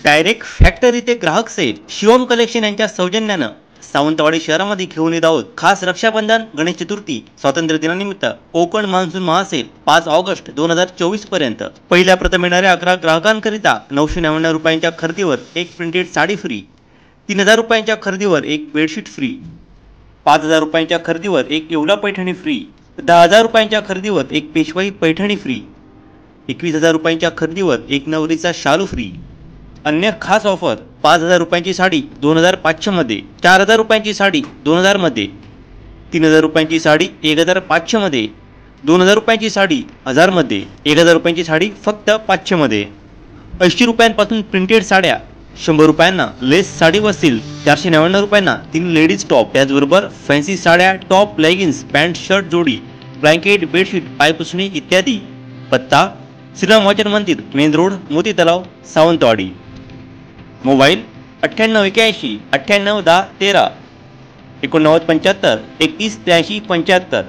Direct factory ते ग्राहक sale Shivam collection यांच्या सौजन्यानं सावंतवाडी शहरामध्ये घेऊन येत आहोत खास रक्षाबंधन, गणेश चतुर्थी, स्वातंत्र्य दिनानिमित्त कोकण मान्सून महासेल 5 ऑगस्ट 2024 पर्यंत। पहिल्या प्रथम येणाऱ्या 11 ग्राहकांकरिता 999 रुपयांच्या खरेदीवर एक प्रिंटेड साडी फ्री, 3000 रुपयांच्या खरेदीवर एक बेडशीट फ्री, 5000 रुपयांच्या खरेदीवर एक येवला पैठणी फ्री, 10000 रुपयांच्या खरेदीवर एक पेशवाई पैठणी फ्री, 21000 रुपयांच्या खरेदीवर एक नवरीचा शालू फ्री। अन्य खास ऑफर 5000 रुपयांची साडी 2500 मध्ये, 4000 रुपयांची साडी 2000 मध्ये, 3000 रुपयांची साडी 1500 मध्ये, 2000 रुपयांची साडी 1000 मध्ये, 1000 रुपयांची साडी फक्त 500 मध्ये। 80 रुपयांपासून प्रिंटेड साड्या, 100 रुपयांना लेस साडी बसतील, 499 रुपयांना 3 लेडीज टॉप, त्याचबरोबर फॅन्सी साड्या, टॉप, लेगिन्स, पॅन्ट शर्ट जोडी, ब्लँकेट, बेडशीट, पायपुसणी इत्यादी। पत्ता श्रीराम वाचन मंदिर, मेन रोड, मोती तलाव, सावंतवाडी। मोबाईल 9881 98 10 13, 8975 31 83 75।